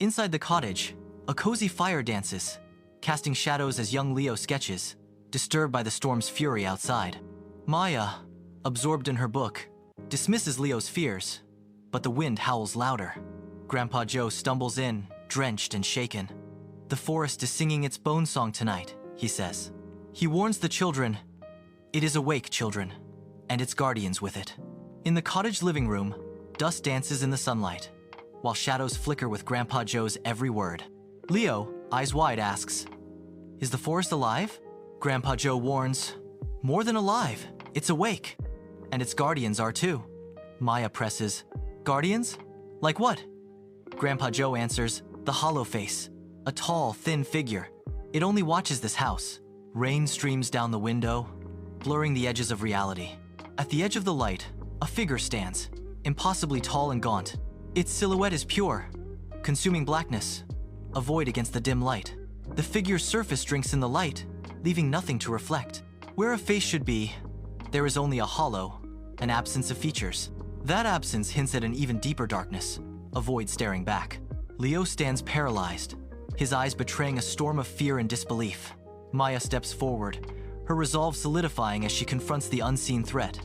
Inside the cottage, a cozy fire dances, casting shadows as young Leo sketches, disturbed by the storm's fury outside. Maya, absorbed in her book, dismisses Leo's fears, but the wind howls louder. Grandpa Joe stumbles in, drenched and shaken. "The forest is singing its bone song tonight," he says. He warns the children, "It is awake, children, and its guardians with it." In the cottage living room, dust dances in the sunlight, while shadows flicker with Grandpa Joe's every word. Leo, eyes wide, asks, "Is the forest alive?" Grandpa Joe warns, "More than alive, it's awake, and its guardians are too." Maya presses, "Guardians? Like what?" Grandpa Joe answers, "The hollow face, a tall, thin figure. It only watches this house." Rain streams down the window, blurring the edges of reality. At the edge of the light, a figure stands, impossibly tall and gaunt. Its silhouette is pure, consuming blackness, a void against the dim light. The figure's surface drinks in the light, leaving nothing to reflect. Where a face should be, there is only a hollow, an absence of features. That absence hints at an even deeper darkness, a void staring back. Leo stands paralyzed, his eyes betraying a storm of fear and disbelief. Maya steps forward, her resolve solidifying as she confronts the unseen threat.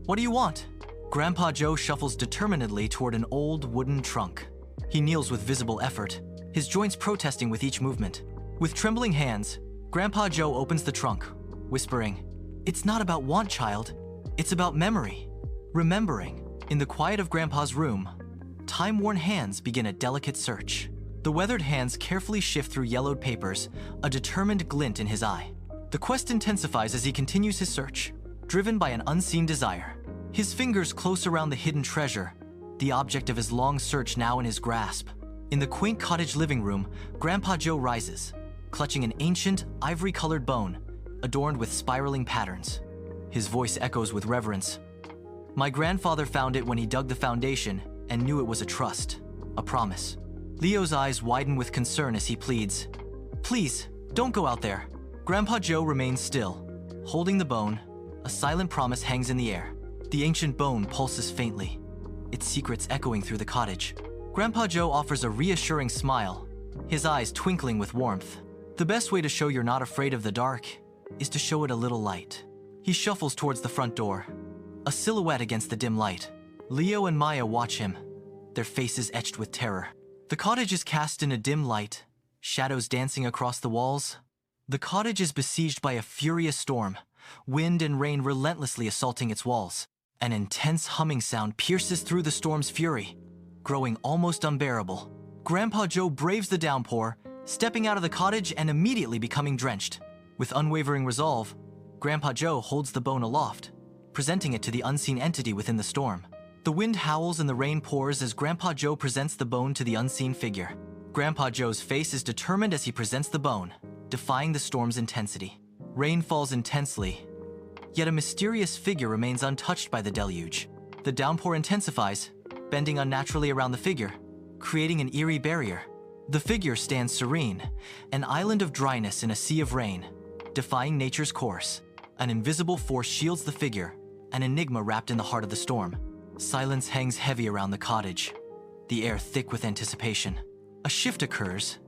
"What do you want?" Grandpa Joe shuffles determinedly toward an old wooden trunk. He kneels with visible effort, his joints protesting with each movement. With trembling hands, Grandpa Joe opens the trunk, whispering, "It's not about want, child. It's about memory. Remembering." In the quiet of Grandpa's room, time-worn hands begin a delicate search. The weathered hands carefully shift through yellowed papers, a determined glint in his eye. The quest intensifies as he continues his search, driven by an unseen desire. His fingers close around the hidden treasure, the object of his long search now in his grasp. In the quaint cottage living room, Grandpa Joe rises, clutching an ancient, ivory-colored bone, adorned with spiraling patterns. His voice echoes with reverence. "My grandfather found it when he dug the foundation and knew it was a trust, a promise." Leo's eyes widen with concern as he pleads, "Please, don't go out there." Grandpa Joe remains still, holding the bone. A silent promise hangs in the air. The ancient bone pulses faintly, its secrets echoing through the cottage. Grandpa Joe offers a reassuring smile, his eyes twinkling with warmth. "The best way to show you're not afraid of the dark is to show it a little light." He shuffles towards the front door, a silhouette against the dim light. Leo and Maya watch him, their faces etched with terror. The cottage is cast in a dim light, shadows dancing across the walls. The cottage is besieged by a furious storm, wind and rain relentlessly assaulting its walls. An intense humming sound pierces through the storm's fury, growing almost unbearable. Grandpa Joe braves the downpour, stepping out of the cottage and immediately becoming drenched. With unwavering resolve, Grandpa Joe holds the bone aloft, presenting it to the unseen entity within the storm. The wind howls and the rain pours as Grandpa Joe presents the bone to the unseen figure. Grandpa Joe's face is determined as he presents the bone, defying the storm's intensity. Rain falls intensely, yet a mysterious figure remains untouched by the deluge. The downpour intensifies, bending unnaturally around the figure, creating an eerie barrier. The figure stands serene, an island of dryness in a sea of rain, defying nature's course. An invisible force shields the figure, an enigma wrapped in the heart of the storm. Silence hangs heavy around the cottage, the air thick with anticipation. A shift occurs.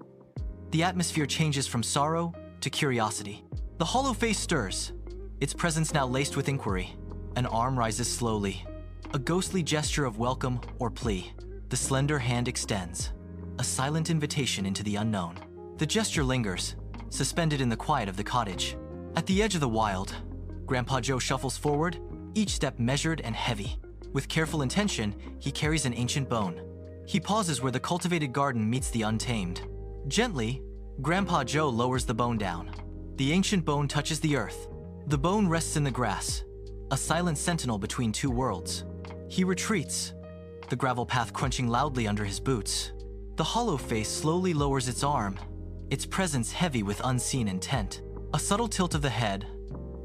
The atmosphere changes from sorrow to curiosity. The hollow face stirs, its presence now laced with inquiry. An arm rises slowly, a ghostly gesture of welcome or plea. The slender hand extends, a silent invitation into the unknown. The gesture lingers, suspended in the quiet of the cottage. At the edge of the wild, Grandpa Joe shuffles forward, each step measured and heavy. With careful intention, he carries an ancient bone. He pauses where the cultivated garden meets the untamed. Gently, Grandpa Joe lowers the bone down. The ancient bone touches the earth. The bone rests in the grass, a silent sentinel between two worlds. He retreats, the gravel path crunching loudly under his boots. The hollow face slowly lowers its arm, its presence heavy with unseen intent. A subtle tilt of the head,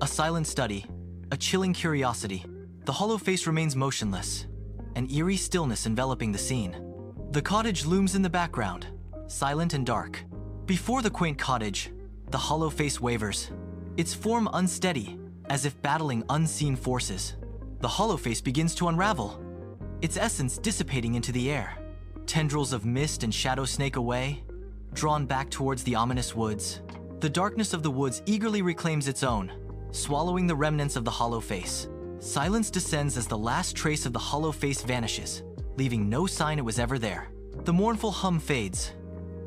a silent study, a chilling curiosity. The hollow face remains motionless, an eerie stillness enveloping the scene. The cottage looms in the background, silent and dark. Before the quaint cottage, the hollow face wavers, its form unsteady, as if battling unseen forces. The hollow face begins to unravel, its essence dissipating into the air. Tendrils of mist and shadow snake away, drawn back towards the ominous woods. The darkness of the woods eagerly reclaims its own, swallowing the remnants of the hollow face. Silence descends as the last trace of the hollow face vanishes, leaving no sign it was ever there. The mournful hum fades,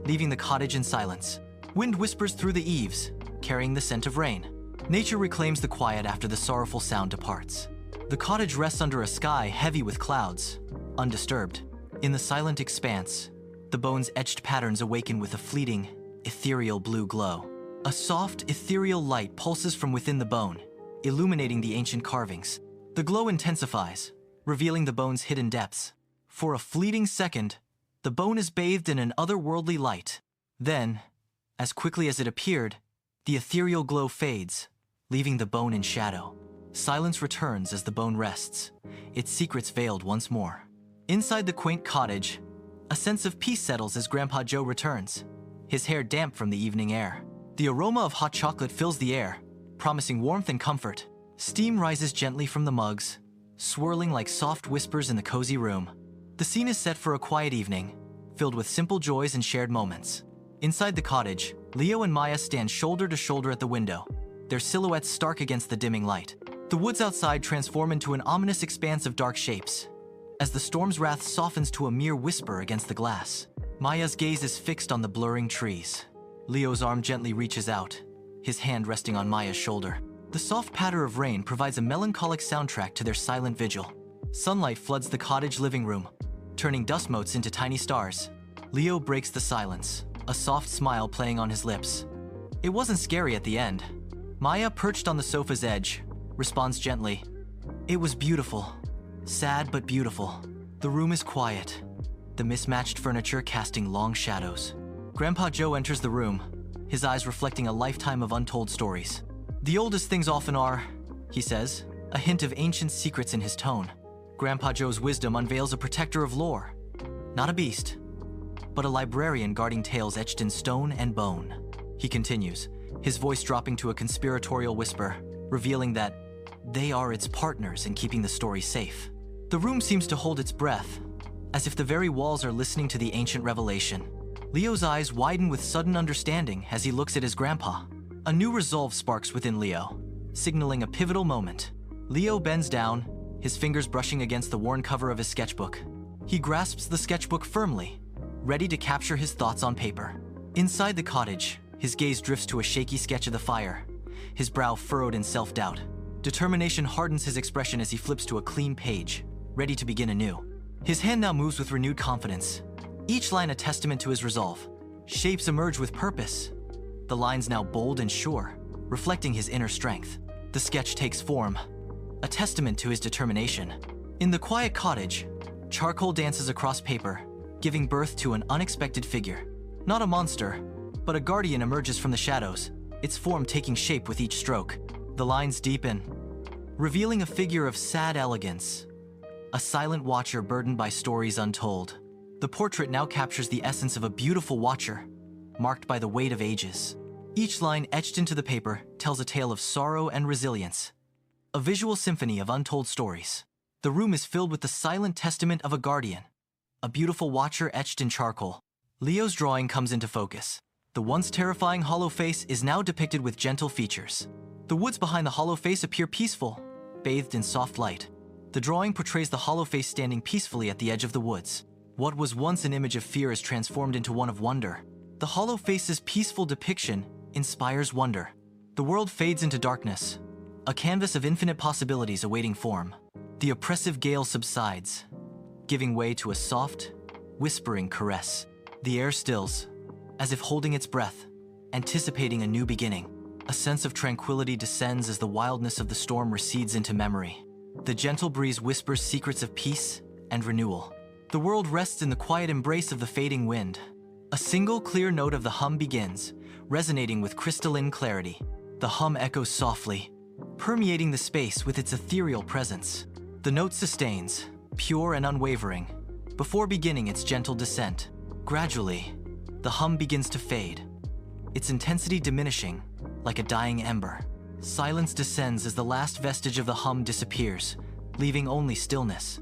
leaving the cottage in silence. Wind whispers through the eaves, carrying the scent of rain. Nature reclaims the quiet after the sorrowful sound departs. The cottage rests under a sky heavy with clouds, undisturbed. In the silent expanse, the bone's etched patterns awaken with a fleeting, ethereal blue glow. A soft, ethereal light pulses from within the bone, illuminating the ancient carvings. The glow intensifies, revealing the bone's hidden depths. For a fleeting second, the bone is bathed in an otherworldly light. Then, as quickly as it appeared, the ethereal glow fades, leaving the bone in shadow. Silence returns as the bone rests, its secrets veiled once more. Inside the quaint cottage, a sense of peace settles as Grandpa Joe returns, his hair damp from the evening air. The aroma of hot chocolate fills the air, promising warmth and comfort. Steam rises gently from the mugs, swirling like soft whispers in the cozy room. The scene is set for a quiet evening, filled with simple joys and shared moments. Inside the cottage, Leo and Maya stand shoulder to shoulder at the window, their silhouettes stark against the dimming light. The woods outside transform into an ominous expanse of dark shapes, as the storm's wrath softens to a mere whisper against the glass. Maya's gaze is fixed on the blurring trees. Leo's arm gently reaches out, his hand resting on Maya's shoulder. The soft patter of rain provides a melancholic soundtrack to their silent vigil. Sunlight floods the cottage living room, turning dust motes into tiny stars. Leo breaks the silence, a soft smile playing on his lips. It wasn't scary at the end. Maya, perched on the sofa's edge, responds gently. It was beautiful. Sad but beautiful. The room is quiet, the mismatched furniture casting long shadows. Grandpa Joe enters the room, his eyes reflecting a lifetime of untold stories. The oldest things often are, he says, a hint of ancient secrets in his tone. Grandpa Joe's wisdom unveils a protector of lore, not a beast, but a librarian guarding tales etched in stone and bone. He continues, his voice dropping to a conspiratorial whisper, revealing that they are its partners in keeping the story safe. The room seems to hold its breath, as if the very walls are listening to the ancient revelation. Leo's eyes widen with sudden understanding as he looks at his grandpa. A new resolve sparks within Leo, signaling a pivotal moment. Leo bends down, his fingers brushing against the worn cover of his sketchbook. He grasps the sketchbook firmly, ready to capture his thoughts on paper. Inside the cottage, his gaze drifts to a shaky sketch of the fire, his brow furrowed in self-doubt. Determination hardens his expression as he flips to a clean page, ready to begin anew. His hand now moves with renewed confidence, each line a testament to his resolve. Shapes emerge with purpose, the lines now bold and sure, reflecting his inner strength. The sketch takes form, a testament to his determination. In the quiet cottage, charcoal dances across paper, giving birth to an unexpected figure. Not a monster, but a guardian emerges from the shadows, its form taking shape with each stroke. The lines deepen, revealing a figure of sad elegance, a silent watcher burdened by stories untold. The portrait now captures the essence of a beautiful watcher, marked by the weight of ages. Each line etched into the paper tells a tale of sorrow and resilience, a visual symphony of untold stories. The room is filled with the silent testament of a guardian, a beautiful watcher etched in charcoal. Leo's drawing comes into focus. The once terrifying hollow face is now depicted with gentle features. The woods behind the hollow face appear peaceful, bathed in soft light. The drawing portrays the hollow face standing peacefully at the edge of the woods. What was once an image of fear is transformed into one of wonder. The hollow face's peaceful depiction inspires wonder. The world fades into darkness, a canvas of infinite possibilities awaiting form. The oppressive gale subsides, giving way to a soft, whispering caress. The air stills, as if holding its breath, anticipating a new beginning. A sense of tranquility descends as the wildness of the storm recedes into memory. The gentle breeze whispers secrets of peace and renewal. The world rests in the quiet embrace of the fading wind. A single clear note of the hum begins, resonating with crystalline clarity. The hum echoes softly, permeating the space with its ethereal presence. The note sustains, pure and unwavering, before beginning its gentle descent. Gradually, the hum begins to fade, its intensity diminishing like a dying ember. Silence descends as the last vestige of the hum disappears, leaving only stillness.